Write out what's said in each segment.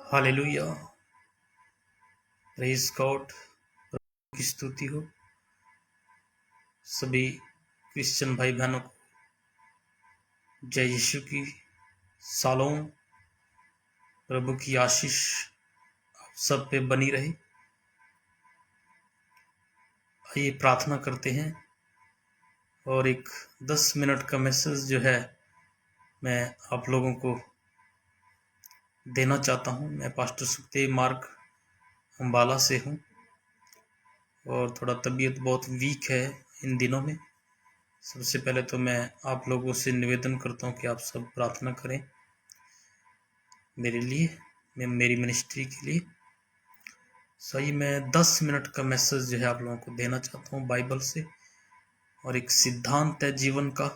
Hallelujah. Praise God. की स्तुति हो। सभी क्रिश्चियन भाई बहनों को जय यीशु की। शालोम। प्रभु की आशीष आप सब पे बनी रहे। आइए प्रार्थना करते हैं और एक 10 मिनट का मैसेज जो है मैं आप लोगों को देना चाहता हूं। मैं पास्टर सुखदेव मार्ग अम्बाला से हूं और थोड़ा तबीयत बहुत वीक है इन दिनों में। सबसे पहले तो मैं आप लोगों से निवेदन करता हूं कि आप सब प्रार्थना करें मेरे लिए, मेरी मिनिस्ट्री के लिए। सही मैं 10 मिनट का मैसेज जो है आप लोगों को देना चाहता हूँ बाइबल से, और एक सिद्धांत है जीवन का।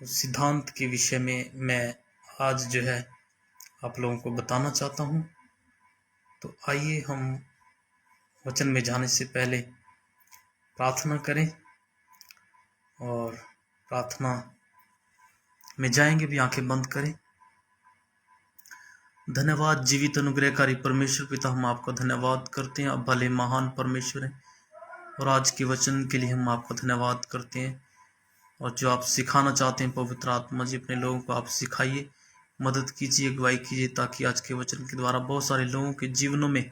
उस सिद्धांत के विषय में मैं आज जो है आप लोगों को बताना चाहता हूँ। तो आइए हम वचन में जाने से पहले प्रार्थना करें, और प्रार्थना में जाएंगे भी आंखें बंद करें। धन्यवाद जीवित अनुग्रहकारी परमेश्वर पिता, हम आपका धन्यवाद करते हैं। आप भले महान परमेश्वर हैं और आज के वचन के लिए हम आपका धन्यवाद करते हैं। और जो आप सिखाना चाहते हैं पवित्र आत्मा जी, अपने लोगों को आप सिखाइए, मदद कीजिए, अगुवाई कीजिए, ताकि आज के वचन के द्वारा बहुत सारे लोगों के जीवनों में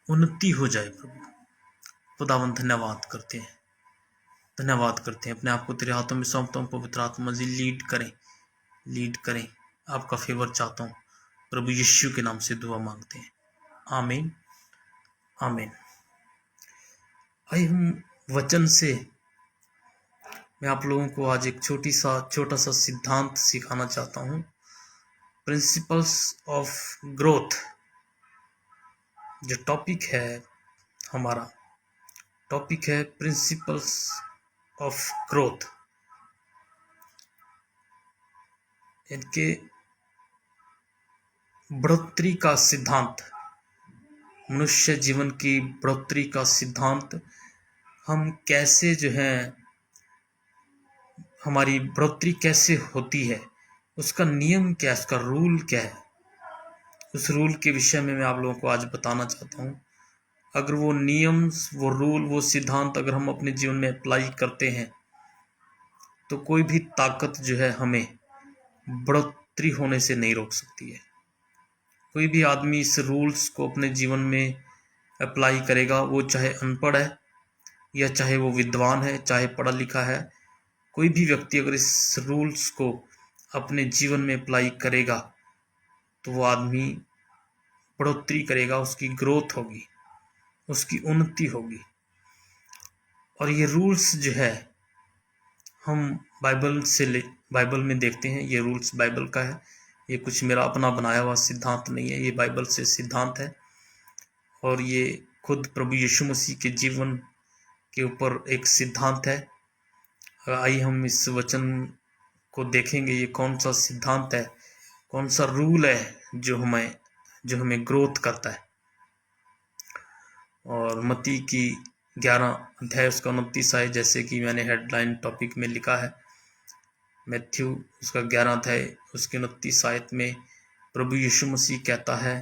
उन्नति हो जाए। प्रभु खुदावन धन्यवाद करते हैं, धन्यवाद करते हैं। अपने आप को तेरे हाथों में सौंपता हूँ पवित्र आत्मा जी, लीड करें। आपका फेवर चाहता हूँ प्रभु यीशु के नाम से दुआ मांगते हैं, आमीन आमीन। आइए हम वचन से मैं आप लोगों को आज एक छोटा सा सिद्धांत सिखाना चाहता हूँ। प्रिंसिपल्स ऑफ ग्रोथ जो टॉपिक है, हमारा टॉपिक है प्रिंसिपल्स ऑफ ग्रोथ। इनके बढ़ोतरी का सिद्धांत, मनुष्य जीवन की बढ़ोतरी का सिद्धांत, हम कैसे जो है हमारी बढ़ोतरी कैसे होती है, उसका नियम क्या है, उसका रूल क्या है, उस रूल के विषय में मैं आप लोगों को आज बताना चाहता हूँ। अगर वो नियम, वो रूल, वो सिद्धांत अगर हम अपने जीवन में अप्लाई करते हैं तो कोई भी ताकत जो है हमें बढ़ोतरी होने से नहीं रोक सकती है। कोई भी आदमी इस रूल्स को अपने जीवन में अप्लाई करेगा, वो चाहे अनपढ़ है या चाहे वो विद्वान है, चाहे पढ़ा लिखा है, कोई भी व्यक्ति अगर इस रूल्स को अपने जीवन में अप्लाई करेगा तो वो आदमी बढ़ोतरी करेगा, उसकी ग्रोथ होगी, उसकी उन्नति होगी। और ये रूल्स जो है हम बाइबल में देखते हैं। ये रूल्स बाइबल का है, ये कुछ मेरा अपना बनाया हुआ सिद्धांत नहीं है, ये बाइबल से सिद्धांत है और ये खुद प्रभु यीशु मसीह के जीवन के ऊपर एक सिद्धांत है। आइए हम इस वचन को देखेंगे, ये कौन सा सिद्धांत है, कौन सा रूल है जो हमें ग्रोथ करता है। और मत्ती की 11 अध्याय उसका 29 आय, जैसे कि मैंने हेडलाइन टॉपिक में लिखा है, मैथ्यू उसका 11 अध्याय उसके 29 आयत में प्रभु यीशु मसीह कहता है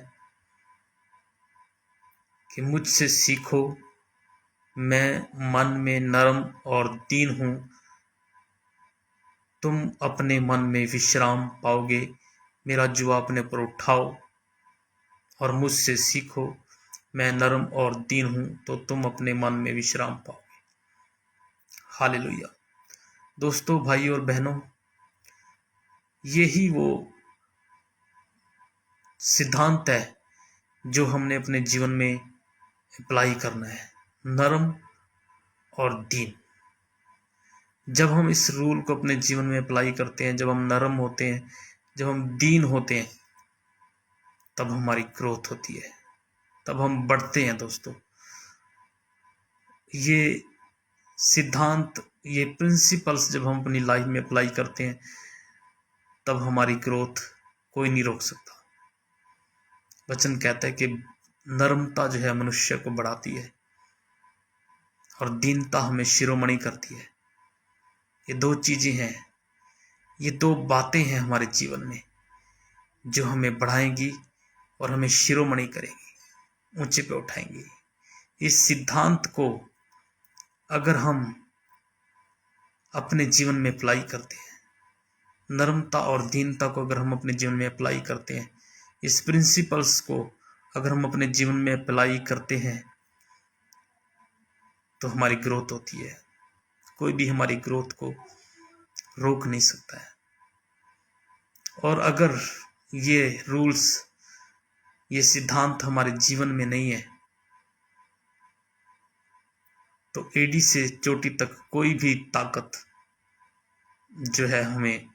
कि मुझसे सीखो, मैं मन में नरम और दीन हूं, तुम अपने मन में विश्राम पाओगे। मेरा जुआ अपने पर उठाओ और मुझसे सीखो, मैं नरम और दीन हूं, तो तुम अपने मन में विश्राम पाओगे। हालेलुया। दोस्तों, भाई और बहनों, यही वो सिद्धांत है जो हमने अपने जीवन में अप्लाई करना है, नरम और दीन। जब हम इस रूल को अपने जीवन में अप्लाई करते हैं, जब हम नरम होते हैं, जब हम दीन होते हैं, तब हमारी ग्रोथ होती है, तब हम बढ़ते हैं। दोस्तों, ये सिद्धांत, ये प्रिंसिपल्स जब हम अपनी लाइफ में अप्लाई करते हैं, तब हमारी ग्रोथ कोई नहीं रोक सकता। वचन कहता है कि नरमता जो है मनुष्य को बढ़ाती है और दीनता हमें शिरोमणि करती है। ये दो चीजें हैं, ये दो बातें हैं हमारे जीवन में जो हमें बढ़ाएंगी और हमें शिरोमणि करेंगी, ऊंचे पे उठाएंगी। इस सिद्धांत को अगर हम अपने जीवन में अप्लाई करते हैं, नम्रता और दीनता को अगर हम अपने जीवन में अप्लाई करते हैं, इस प्रिंसिपल्स को अगर हम अपने जीवन में अप्लाई करते हैं, तो हमारी ग्रोथ होती है। कोई भी हमारी ग्रोथ को रोक नहीं सकता है। और अगर ये रूल्स, ये सिद्धांत हमारे जीवन में नहीं है, तो एडी से चोटी तक कोई भी ताकत जो है हमें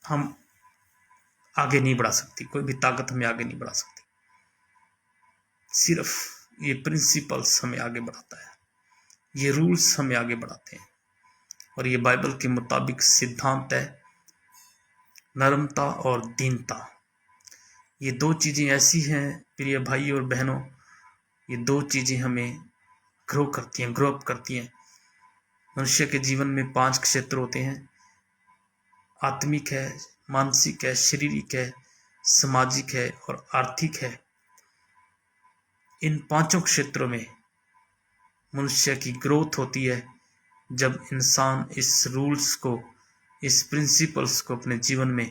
हम आगे नहीं बढ़ा सकती। कोई भी ताकत हमें आगे नहीं बढ़ा सकती। सिर्फ ये प्रिंसिपल्स हमें आगे बढ़ाता है, ये रूल्स हमें आगे बढ़ाते हैं। और ये बाइबल के मुताबिक सिद्धांत है, नम्रता और दीनता। ये दो चीज़ें ऐसी हैं प्रिय भाई और बहनों, ये दो चीज़ें हमें ग्रो अप करती हैं। मनुष्य के जीवन में 5 क्षेत्र होते हैं, आत्मिक है, मानसिक है, शारीरिक है, सामाजिक है और आर्थिक है। इन 5 क्षेत्रों में मनुष्य की ग्रोथ होती है जब इंसान इस रूल्स को, इस प्रिंसिपल्स को अपने जीवन में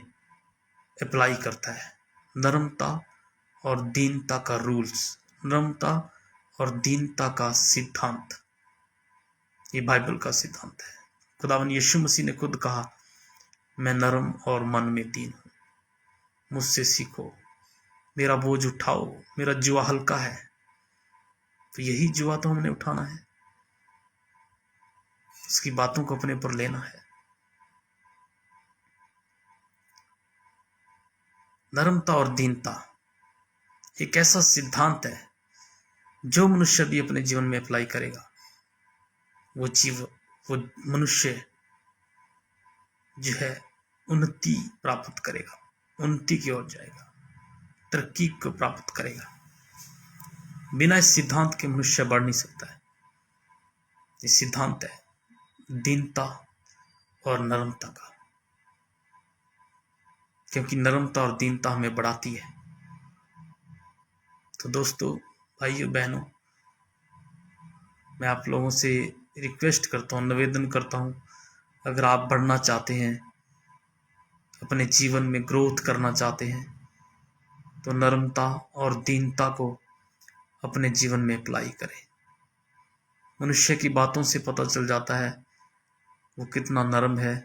अप्लाई करता है। नम्रता और दीनता का रूल्स, नम्रता और दीनता का सिद्धांत, ये बाइबल का सिद्धांत है। खुदावन यीशु मसीह ने खुद कहा, मैं नरम और मन में दीन हूं, मुझसे सीखो, मेरा बोझ उठाओ, मेरा जुआ हल्का है। तो यही जुआ तो हमने उठाना है, उसकी बातों को अपने पर लेना है। नम्रता और दीनता एक ऐसा सिद्धांत है जो मनुष्य भी अपने जीवन में अप्लाई करेगा, वो मनुष्य जो है उन्नति प्राप्त करेगा, उन्नति की ओर जाएगा, तरक्की को प्राप्त करेगा। बिना इस सिद्धांत के मनुष्य बढ़ नहीं सकता है। ये सिद्धांत है दीनता और नम्रता का, क्योंकि नम्रता और दीनता हमें बढ़ाती है। तो दोस्तों, भाइयों बहनों, मैं आप लोगों से रिक्वेस्ट करता हूँ, निवेदन करता हूँ, अगर आप बढ़ना चाहते हैं, अपने जीवन में ग्रोथ करना चाहते हैं, तो नम्रता और दीनता को अपने जीवन में अप्लाई करें। मनुष्य की बातों से पता चल जाता है वो कितना नरम है,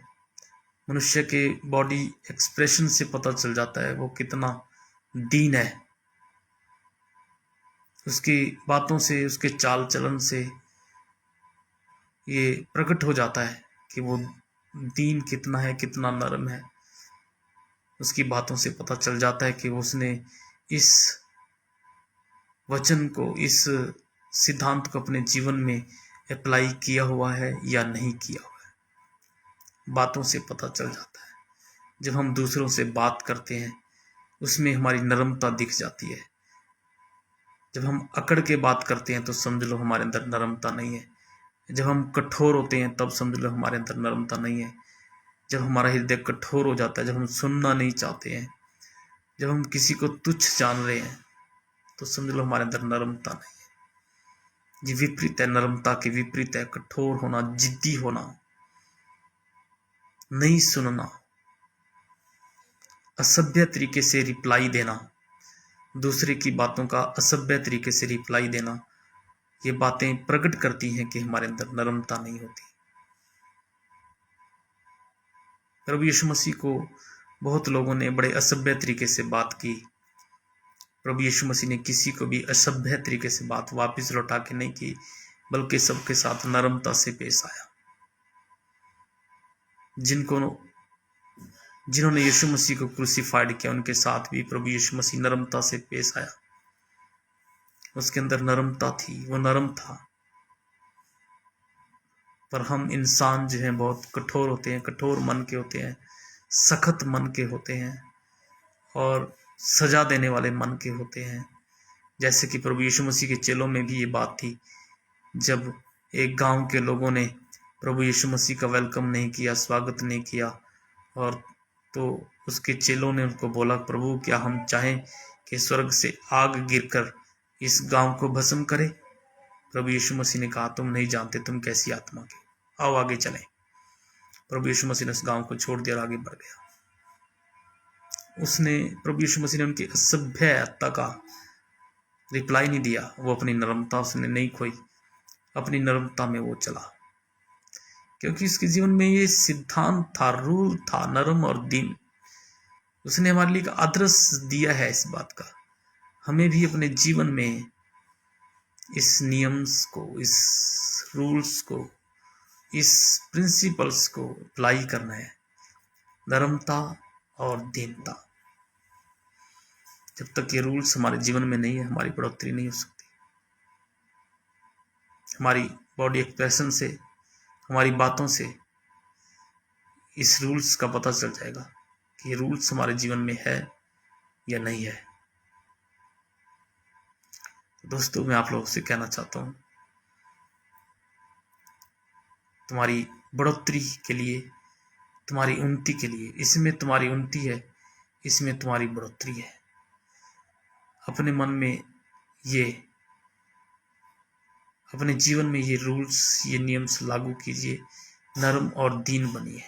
मनुष्य के बॉडी एक्सप्रेशन से पता चल जाता है वो कितना दीन है। उसकी बातों से, उसके चाल चलन से ये प्रकट हो जाता है कि वो दीन कितना है, कितना नरम है। उसकी बातों से पता चल जाता है कि उसने इस वचन को, इस सिद्धांत को अपने जीवन में अप्लाई किया हुआ है या नहीं किया हुआ है। बातों से पता चल जाता है। जब हम दूसरों से बात करते हैं, उसमें हमारी नम्रता दिख जाती है। जब हम अकड़ के बात करते हैं तो समझ लो हमारे अंदर नम्रता नहीं है। जब हम कठोर होते हैं तब समझ लो हमारे अंदर नम्रता नहीं है। जब हमारा हृदय कठोर हो जाता है, जब हम सुनना नहीं चाहते हैं, जब हम किसी को तुच्छ जान रहे हैं, तो समझ लो हमारे अंदर नम्रता नहीं है। ये विपरीत है, नम्रता के विपरीत है कठोर होना, जिद्दी होना, नहीं सुनना, असभ्य तरीके से रिप्लाई देना, दूसरे की बातों का असभ्य तरीके से रिप्लाई देना। ये बातें प्रकट करती हैं कि हमारे अंदर नम्रता नहीं होती। प्रभु यीशु मसीह को बहुत लोगों ने बड़े असभ्य तरीके से बात की। प्रभु यीशु मसीह ने किसी को भी असभ्य तरीके से बात वापस लौटा के नहीं की, बल्कि सबके साथ नम्रता से पेश आया। जिन्होंने यीशु मसीह को क्रूसिफाइड किया, उनके साथ भी प्रभु यीशु मसीह नम्रता से पेश आया। उसके अंदर नम्रता थी, वो नरम था। पर हम इंसान जो हैं बहुत कठोर होते हैं, कठोर मन के होते हैं, सख्त मन के होते हैं और सजा देने वाले मन के होते हैं। जैसे कि प्रभु यीशु मसीह के चेलों में भी ये बात थी। जब एक गांव के लोगों ने प्रभु यीशु मसीह का वेलकम नहीं किया, स्वागत नहीं किया और तो उसके चेलों ने उनको बोला, प्रभु क्या हम चाहें कि स्वर्ग से आग गिरकर इस गांव को भस्म करे? प्रभु यीशु मसीह ने कहा, तुम नहीं जानते तुम कैसी आत्मा के, आओ आगे चलें। प्रभु यीशु मसीह ने उस गांव को छोड़ दिया और आगे बढ़ गया। प्रभु यीशु मसीह ने उनकी असभ्यता का रिप्लाई नहीं दिया, वो अपनी नम्रता उसने नहीं खोई, अपनी नम्रता में वो चला, क्योंकि उसके जीवन में ये सिद्धांत था, रूल था, नरम और दीन। उसने हमारे लिए एक आदर्श दिया है इस बात का। हमें भी अपने जीवन में इस नियम्स को, इस रूल्स को, इस प्रिंसिपल्स को अप्लाई करना है, नरमता और दीनता। जब तक ये रूल्स हमारे जीवन में नहीं है, हमारी बढ़ोतरी नहीं हो सकती। हमारी बॉडी एक्सप्रेशन से, हमारी बातों से इस रूल्स का पता चल जाएगा कि ये रूल्स हमारे जीवन में है या नहीं है। दोस्तों, मैं आप लोगों से कहना चाहता हूं, तुम्हारी बढ़ोतरी के लिए, तुम्हारी उन्नति के लिए, इसमें तुम्हारी उन्नति है, इसमें तुम्हारी बढ़ोतरी है। अपने मन में ये, अपने जीवन में ये रूल्स, ये नियम्स लागू कीजिए, नरम और दीन बनिए।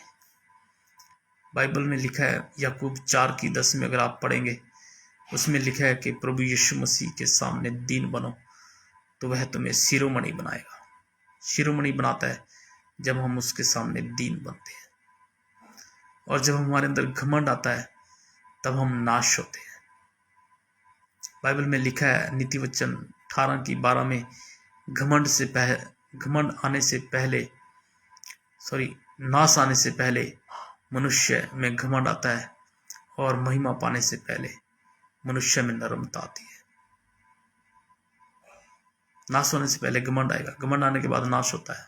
बाइबल में लिखा है, याकूब 4:10 में अगर आप पढ़ेंगे, उसमें लिखा है कि प्रभु यीशु मसीह के सामने दीन बनो तो वह तुम्हें शिरोमणि बनाएगा। शिरोमणि बनाता है जब हम उसके सामने दीन बनते हैं, और जब हमारे अंदर घमंड आता है तब हम नाश होते हैं। बाइबल में लिखा है, नीति वचन 18:12 में, नाश आने से पहले मनुष्य में घमंड आता है, और महिमा पाने से पहले मनुष्य में नम्रता आती है। नाश होने से पहले घमंड आएगा, घमंड आने के बाद नाश होता है,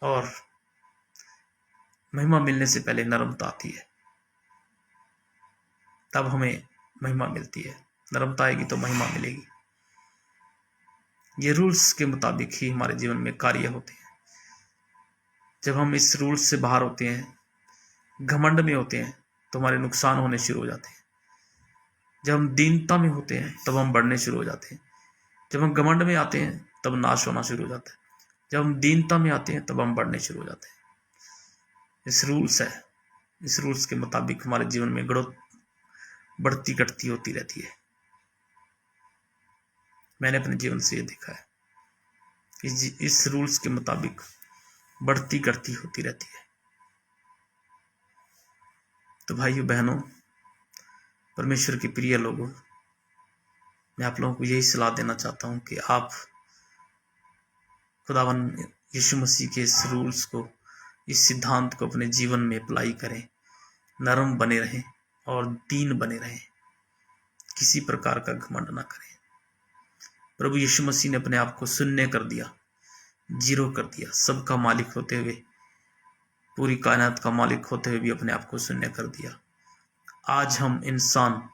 और महिमा मिलने से पहले नम्रता आती है। तब हमें महिमा मिलती है। नम्रता आएगी तो महिमा मिलेगी। ये रूल्स के मुताबिक ही हमारे जीवन में कार्य होते हैं। जब हम इस रूल्स से बाहर होते हैं, घमंड में होते हैं, तो हमारे नुकसान होने शुरू हो जाते हैं। जब हम दीनता में होते हैं तब हम बढ़ने शुरू हो जाते हैं। जब हम घमंड में आते हैं तब नाश होना शुरू हो जाता है। जब हम दीनता में आते हैं तब हम बढ़ने शुरू हो जाते हैं। इस रूल्स है, इस रूल्स के मुताबिक हमारे जीवन में बढ़ती घटती होती रहती है। मैंने अपने जीवन से ये देखा है, इस रूल्स के मुताबिक बढ़ती घटती होती रहती है। तो भाइयों बहनों, परमेश्वर के प्रिय लोगों, मैं आप लोगों को यही सलाह देना चाहता हूं कि आप खुदावन यीशु मसीह के इस रूल्स को, इस सिद्धांत को अपने जीवन में अप्लाई करें, नरम बने रहें और दीन बने रहें, किसी प्रकार का घमंड ना करें। प्रभु यीशु मसीह ने अपने आप को शून्य कर दिया, जीरो कर दिया, सबका मालिक होते हुए, पूरी कायनात का मालिक होते हुए भी अपने आप को शून्य कर दिया। आज हम इंसान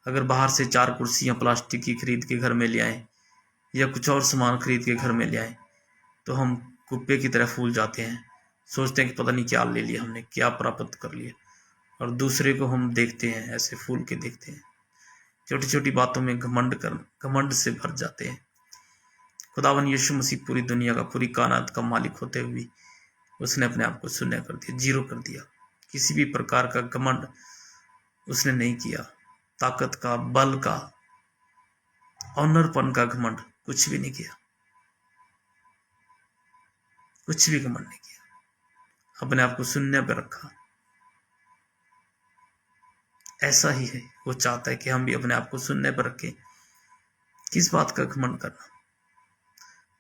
अगर बाहर से 4 कुर्सियां प्लास्टिक की खरीद के घर में ले आए या कुछ और सामान खरीद के घर में ले आए, तो हम कुत्ते की तरह फूल जाते हैं, सोचते हैं कि पता नहीं क्या ले लिया हमने, क्या प्राप्त कर लिया, और दूसरे को हम देखते हैं ऐसे फूल के देखते हैं, छोटी छोटी बातों में घमंड से भर जाते हैं। खुदावन यीशु मसीह पूरी दुनिया का, पूरी कायनात का मालिक होते हुए उसने अपने आप को शून्य कर दिया, जीरो कर दिया। किसी भी प्रकार का घमंड उसने नहीं किया, ताकत का, बल का, ऑनरपन का घमंड कुछ भी नहीं किया, कुछ भी घमंड नहीं किया, अपने आप को शून्य पर रखा। ऐसा ही है, वो चाहता है कि हम भी अपने आप को शून्य पर रखें। किस बात का घमंड करना?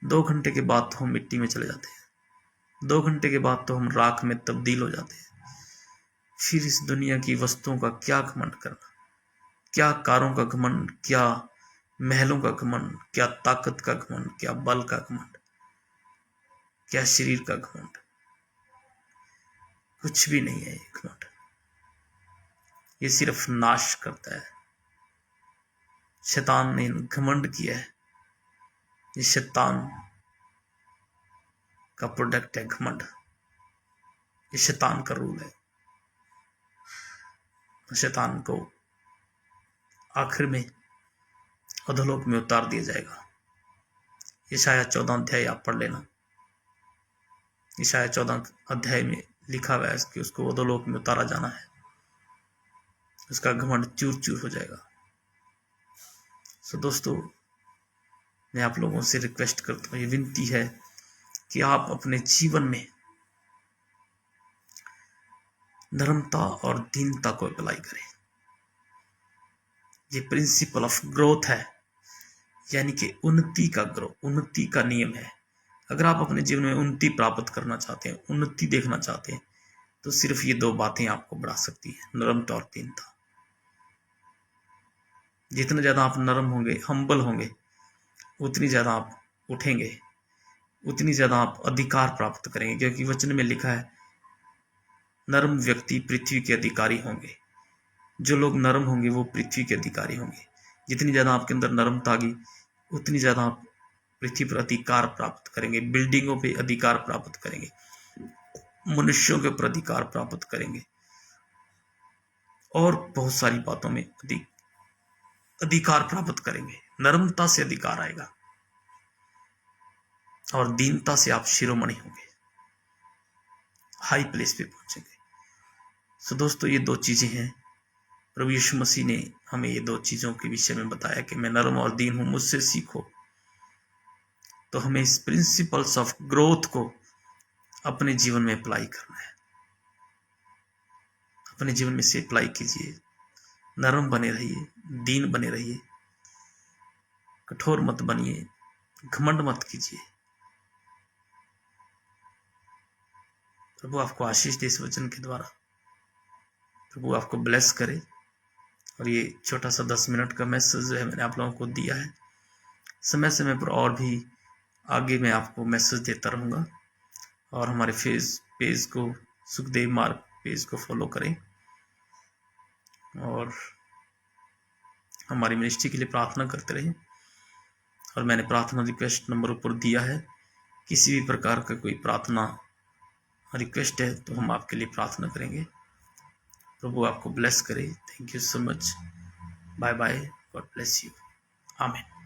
2 घंटे के बाद तो हम मिट्टी में चले जाते हैं, 2 घंटे के बाद तो हम राख में तब्दील हो जाते हैं। फिर इस दुनिया की वस्तुओं का क्या घमंड करना? क्या कारों का घमंड, क्या महलों का घमंड, क्या ताकत का घमंड, क्या बल का घमंड, क्या शरीर का घमंड? कुछ भी नहीं है ये घमंड। ये सिर्फ नाश करता है। शैतान ने घमंड किया है, ये शैतान का प्रोडक्ट है घमंड, ये शैतान का रूल है। शैतान को आखिर में अधोलोक में उतार दिया जाएगा। यशाया 14 अध्याय आप पढ़ लेना। यशाया 14 अध्याय में लिखा हुआ है कि उसको अधोलोक में उतारा जाना है, उसका घमंड चूर चूर हो जाएगा। सो दोस्तों, मैं आप लोगों से रिक्वेस्ट करता हूँ, ये विनती है कि आप अपने जीवन में नम्रता और दीनता को अप्लाई करें। ये प्रिंसिपल ऑफ ग्रोथ है, यानी कि उन्नति का नियम है। अगर आप अपने जीवन में उन्नति प्राप्त करना चाहते हैं, उन्नति देखना चाहते हैं, तो सिर्फ ये दो बातें आपको बढ़ा सकती है, नम्रता और दीनता। जितना ज्यादा आप नरम होंगे, हम्बल होंगे, उतनी ज्यादा आप उठेंगे, उतनी ज्यादा आप अधिकार प्राप्त करेंगे। क्योंकि वचन में लिखा है, नर्म व्यक्ति पृथ्वी के अधिकारी होंगे। जो लोग नरम होंगे वो पृथ्वी के अधिकारी होंगे। जितनी ज्यादा आपके अंदर नरमता आएगी, उतनी ज्यादा आप पृथ्वी पर अधिकार प्राप्त करेंगे, बिल्डिंगों पे अधिकार प्राप्त करेंगे, मनुष्यों के ऊपर अधिकार प्राप्त करेंगे, और बहुत सारी बातों में अधिकार प्राप्त करेंगे। नरमता से अधिकार आएगा और दीनता से आप शिरोमणि होंगे, हाई प्लेस पे पहुंचेंगे। सो दोस्तों, ये दो चीजें हैं। प्रभु यीशु मसीह ने हमें ये दो चीजों के विषय में बताया कि मैं नरम और दीन हूं, मुझसे सीखो। तो हमें इस प्रिंसिपल्स ऑफ ग्रोथ को अपने जीवन में अप्लाई करना है। अपने जीवन में से अप्लाई कीजिए। नरम बने रहिए, दीन बने रहिए, कठोर मत बनिए, घमंड मत कीजिए। प्रभु आपको आशीष दे इस वचन के द्वारा। प्रभु आपको ब्लेस करे। और ये छोटा सा 10 मिनट का मैसेज जो है मैंने आप लोगों को दिया है। समय समय पर और भी आगे मैं आपको मैसेज देता रहूँगा। और हमारे पेज को, सुखदेव मार्ग पेज को फॉलो करें और हमारी मिनिस्ट्री के लिए प्रार्थना करते रहें। और मैंने प्रार्थना रिक्वेस्ट नंबर ऊपर दिया है। किसी भी प्रकार का कोई प्रार्थना रिक्वेस्ट है तो हम आपके लिए प्रार्थना करेंगे। प्रभु आपको ब्लेस करे। Thank you so much. Bye bye. God bless you. आमीन।